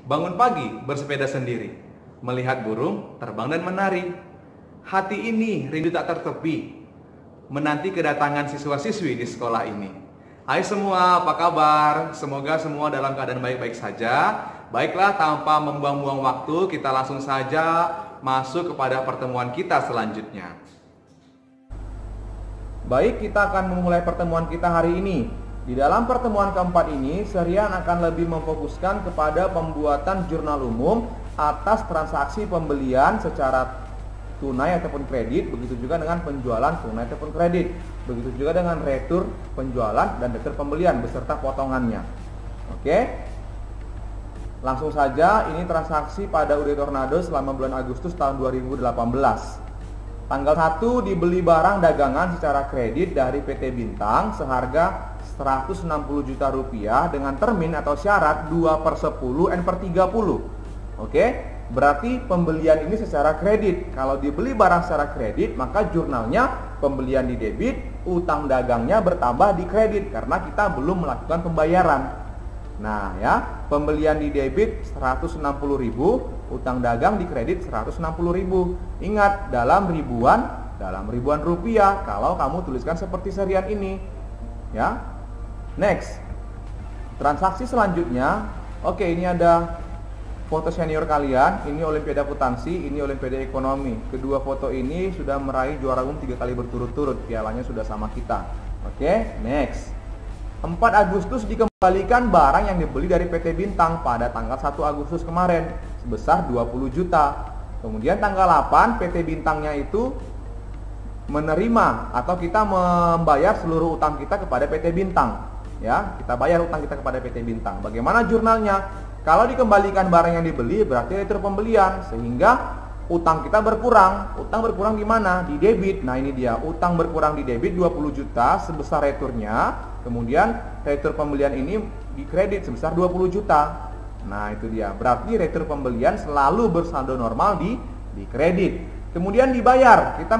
Bangun pagi bersepeda sendiri, melihat burung terbang dan menari. Hati ini rindu tak tertepi, menanti kedatangan siswa-siswi di sekolah ini. Hai semua, apa kabar? Semoga semua dalam keadaan baik-baik saja. Baiklah, tanpa membuang-buang waktu, kita langsung saja masuk kepada pertemuan kita selanjutnya. Baik, kita akan memulai pertemuan kita hari ini. Di dalam pertemuan keempat ini, Serian akan lebih memfokuskan kepada pembuatan jurnal umum atas transaksi pembelian secara tunai ataupun kredit, begitu juga dengan penjualan tunai ataupun kredit, begitu juga dengan retur penjualan dan retur pembelian beserta potongannya. Oke, langsung saja, ini transaksi pada UD Tornado selama bulan Agustus tahun 2018. Tanggal 1 dibeli barang dagangan secara kredit dari PT Bintang seharga 160 juta rupiah dengan termin atau syarat 2/10 N/30. Oke, berarti pembelian ini secara kredit. Kalau dibeli barang secara kredit, maka jurnalnya pembelian di debit, utang dagangnya bertambah di kredit karena kita belum melakukan pembayaran. Nah ya, pembelian di debit 160.000, utang dagang di kredit 160.000. Ingat, dalam ribuan rupiah kalau kamu tuliskan seperti serian ini. Ya. Next. Transaksi selanjutnya, oke, ini ada foto senior kalian, ini Olimpiade Akuntansi, ini Olimpiade Ekonomi. Kedua foto ini sudah meraih juara umum 3 kali berturut-turut, pialanya sudah sama kita. Oke, next. 4 Agustus dikembalikan barang yang dibeli dari PT Bintang pada tanggal 1 Agustus kemarin sebesar 20 juta. Kemudian tanggal 8 PT Bintangnya itu menerima atau kita membayar seluruh utang kita kepada PT Bintang. Ya, kita bayar utang kita kepada PT Bintang. Bagaimana jurnalnya? Kalau dikembalikan barang yang dibeli berarti retur pembelian, sehingga utang kita berkurang. Utang berkurang di mana? Di debit. Nah, ini dia, utang berkurang di debit 20 juta sebesar returnya. Kemudian retur pembelian ini di kredit sebesar 20 juta. Nah, itu dia. Berarti retur pembelian selalu bersaldo normal di kredit. Kemudian dibayar. Kita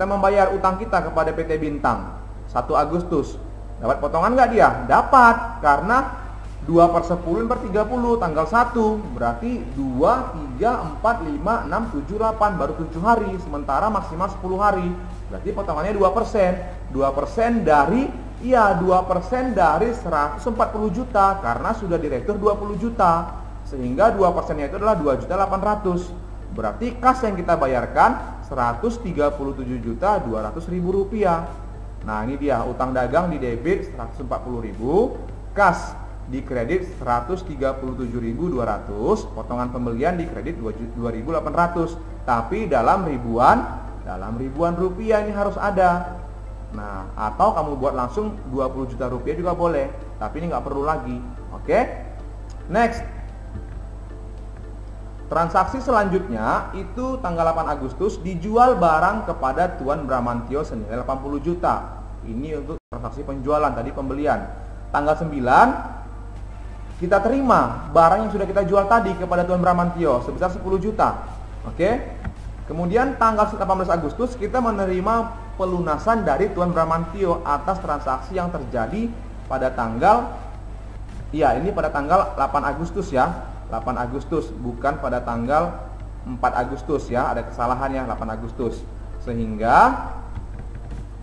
membayar utang kita kepada PT Bintang 1 Agustus. Dapat potongan nggak dia? Dapat, karena 2/10 N/30 tanggal 1. Berarti 2, 3, 4, 5, 6, 7, 8, baru 7 hari. Sementara maksimal 10 hari. Berarti potongannya 2%. 2% dari 2% dari 140 juta karena sudah diretur 20 juta. Sehingga 2%-nya itu adalah 2.800.000. Berarti kas yang kita bayarkan 137.200.000 rupiah. Nah, ini dia, utang dagang di debit 140.000, kas di kredit 137.200, potongan pembelian di kredit 2.800. Tapi dalam ribuan rupiah ini harus ada. Nah, atau kamu buat langsung 20 juta rupiah juga boleh, tapi ini nggak perlu lagi. Oke. Next. Transaksi selanjutnya itu tanggal 8 Agustus dijual barang kepada Tuan Bramantio senilai 80 juta. Ini untuk transaksi penjualan, tadi pembelian. Tanggal 9 kita terima barang yang sudah kita jual tadi kepada Tuan Bramantio sebesar 10 juta. Oke. Kemudian tanggal 18 Agustus kita menerima pelunasan dari Tuan Bramantio atas transaksi yang terjadi pada tanggal pada tanggal 8 Agustus ya. 8 Agustus, bukan pada tanggal 4 Agustus ya, ada kesalahannya 8 Agustus. Sehingga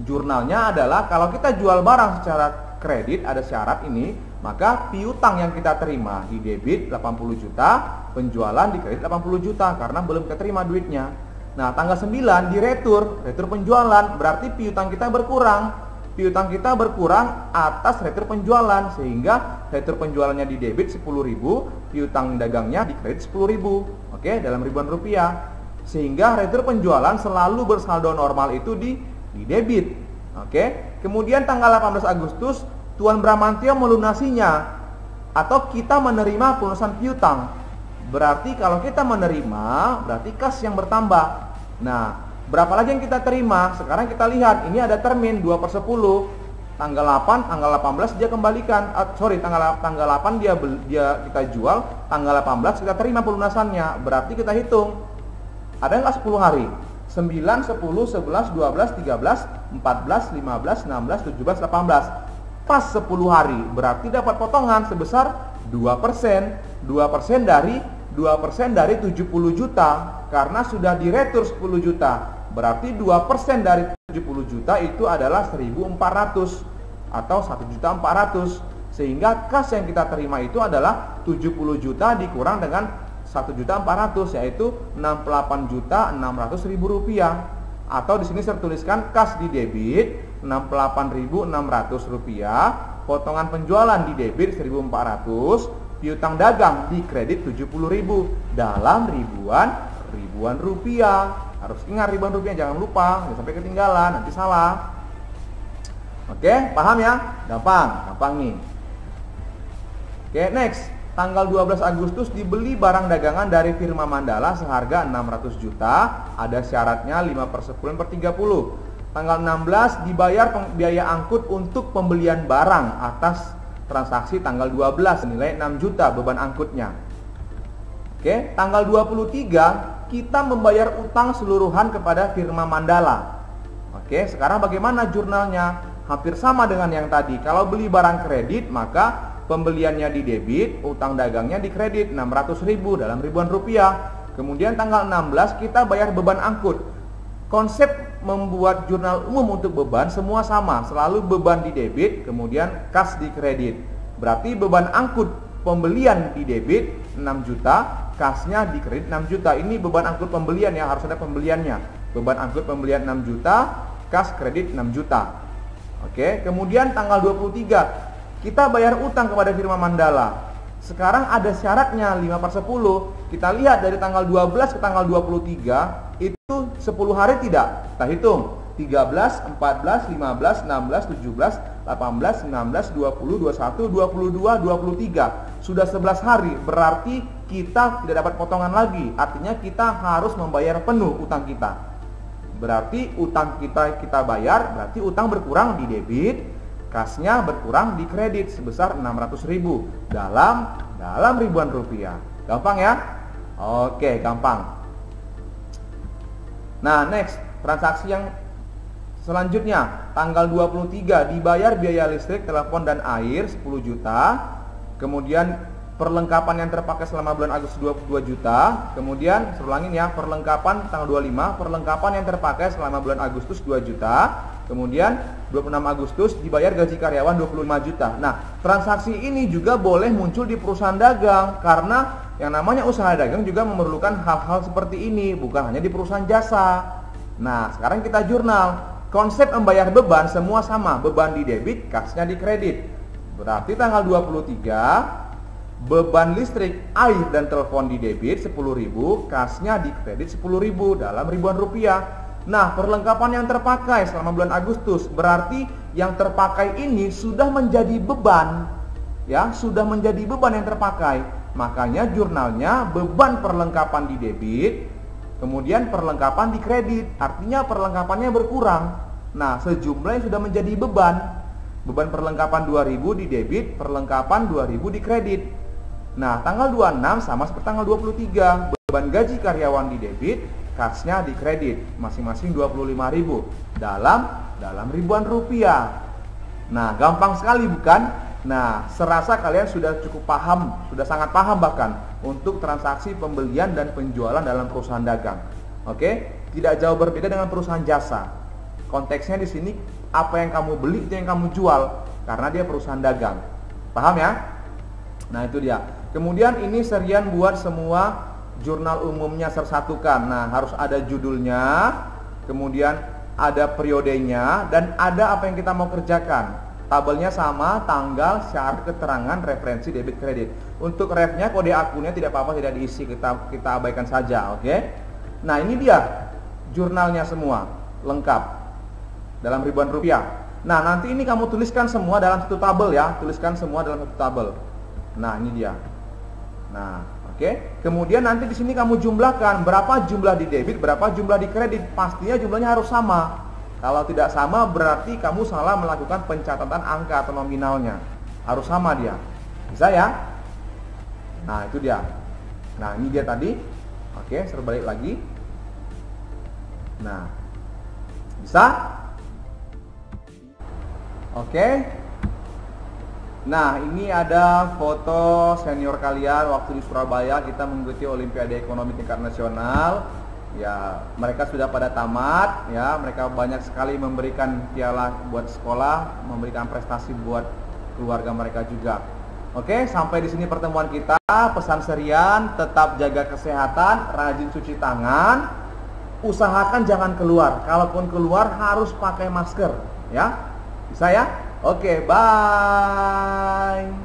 jurnalnya adalah kalau kita jual barang secara kredit ada syarat ini, maka piutang yang kita terima di debit 80 juta, penjualan di kredit 80 juta karena belum keterima duitnya. Nah, tanggal 9 di retur penjualan, berarti piutang kita berkurang. Piutang kita berkurang atas retur penjualan, sehingga retur penjualannya di debit 10.000, piutang dagangnya di kredit 10.000. Oke, dalam ribuan rupiah. Sehingga retur penjualan selalu bersaldo normal itu di debit. Oke. Kemudian tanggal 18 Agustus Tuan Bramantio melunasinya atau kita menerima pelunasan piutang. Berarti kalau kita menerima, berarti kas yang bertambah. Nah, berapa lagi yang kita terima? Sekarang kita lihat, ini ada termin 2/10. Tanggal 8, tanggal 18 dia kembalikan. Tanggal 8 dia kita jual, tanggal 18 kita terima pelunasannya. Berarti kita hitung. Ada nggak 10 hari? 9, 10, 11, 12, 13, 14, 15, 16, 17, 18. Pas 10 hari, berarti dapat potongan sebesar 2%. 2% dari 70 juta karena sudah diretur 10 juta. Berarti 2% dari 70 juta itu adalah 1.400 atau 1.400.000. Sehingga kas yang kita terima itu adalah 70 juta dikurang dengan 1.400.000, yaitu 68.600.000 rupiah. Atau di sini saya tuliskan kas di debit 68.600 rupiah, potongan penjualan di debit 1.400, piutang dagang di kredit 70.000 dalam ribuan rupiah. Harus ingat ribuan rupiah, jangan lupa, jangan sampai ketinggalan, nanti salah. Oke, paham ya? Gampang nih. Oke, next. Tanggal 12 Agustus dibeli barang dagangan dari firma Mandala seharga 600 juta. Ada syaratnya 5/10/30. Tanggal 16 dibayar biaya angkut untuk pembelian barang atas transaksi tanggal 12 nilai 6 juta beban angkutnya. Oke, tanggal 23 kita membayar utang seluruhan kepada firma Mandala. Oke, sekarang bagaimana jurnalnya? Hampir sama dengan yang tadi. Kalau beli barang kredit, maka pembeliannya di debit, utang dagangnya di kredit 600.000 dalam ribuan rupiah. Kemudian tanggal 16 kita bayar beban angkut. Konsep membuat jurnal umum untuk beban semua sama, selalu beban di debit, kemudian kas di kredit. Berarti beban angkut pembelian di debit 6 juta, kasnya di kredit 6 juta. Ini beban angkut pembelian ya, harus ada pembeliannya. Beban angkut pembelian 6 juta, kas kredit 6 juta. Oke, kemudian tanggal 23 kita bayar utang kepada firma Mandala. Sekarang ada syaratnya 5/10. Kita lihat dari tanggal 12 ke tanggal 23 itu 10 hari tidak? Kita hitung 13, 14, 15, 16, 17, 18, 19, 20, 21, 22, 23. Sudah 11 hari, berarti kita tidak dapat potongan lagi. Artinya kita harus membayar penuh utang kita. Berarti utang kita bayar, berarti utang berkurang di debit, kasnya berkurang di kredit sebesar 600.000 dalam ribuan rupiah. Gampang ya? Oke, gampang. Nah, next, transaksi yang selanjutnya, tanggal 23 dibayar biaya listrik, telepon dan air 10 juta. Kemudian perlengkapan yang terpakai selama bulan Agustus 22 juta. Kemudian saya ulangin ya, perlengkapan tanggal 25, perlengkapan yang terpakai selama bulan Agustus 2 juta. Kemudian 26 Agustus dibayar gaji karyawan 25 juta. Nah, transaksi ini juga boleh muncul di perusahaan dagang, karena yang namanya usaha dagang juga memerlukan hal-hal seperti ini, bukan hanya di perusahaan jasa. Nah, sekarang kita jurnal. Konsep membayar beban semua sama, beban di debit, kasnya di kredit. Berarti tanggal 23 beban listrik, air dan telepon di debit 10.000, kasnya di kredit 10.000 dalam ribuan rupiah. Nah, perlengkapan yang terpakai selama bulan Agustus, berarti yang terpakai ini sudah menjadi beban. Ya, sudah menjadi beban yang terpakai. Makanya jurnalnya beban perlengkapan di debit, kemudian perlengkapan di kredit. Artinya perlengkapannya berkurang. Nah, sejumlah yang sudah menjadi beban. Beban perlengkapan 2.000 di debit, perlengkapan 2.000 di kredit. Nah, tanggal 26 sama seperti tanggal 23, beban gaji karyawan di debit, kasnya di kredit, masing-masing 25.000 dalam ribuan rupiah. Nah, gampang sekali bukan? Nah, serasa kalian sudah cukup paham, sudah sangat paham bahkan untuk transaksi pembelian dan penjualan dalam perusahaan dagang. Oke, tidak jauh berbeda dengan perusahaan jasa. Konteksnya di sini apa yang kamu beli itu yang kamu jual, karena dia perusahaan dagang. Paham ya? Nah, itu dia. Kemudian ini serian buat semua jurnal umumnya tersatukan. Nah, harus ada judulnya, kemudian ada periodenya, dan ada apa yang kita mau kerjakan. Tabelnya sama, tanggal, syarat, keterangan, referensi, debit, kredit. Untuk refnya, kode akunnya tidak apa-apa, tidak diisi, kita abaikan saja, oke? Nah, ini dia jurnalnya semua, lengkap, dalam ribuan rupiah. Nah, nanti ini kamu tuliskan semua dalam satu tabel ya, tuliskan semua dalam satu tabel. Nah, ini dia. Nah, oke. Kemudian nanti di sini kamu jumlahkan berapa jumlah di debit, berapa jumlah di kredit. Pastinya jumlahnya harus sama. Kalau tidak sama berarti kamu salah melakukan pencatatan angka atau nominalnya. Harus sama dia. Bisa ya? Nah, itu dia. Nah, ini dia tadi. Oke, saya balik lagi. Nah, bisa? Oke. Nah, ini ada foto senior kalian waktu di Surabaya kita mengikuti Olimpiade Ekonomi tingkat nasional. Ya, mereka sudah pada tamat ya, mereka banyak sekali memberikan piala buat sekolah, memberikan prestasi buat keluarga mereka juga. Oke, sampai di sini pertemuan kita. Pesan Serian, tetap jaga kesehatan, rajin cuci tangan, usahakan jangan keluar. Kalaupun keluar harus pakai masker ya. Bisa ya? Oke, bye.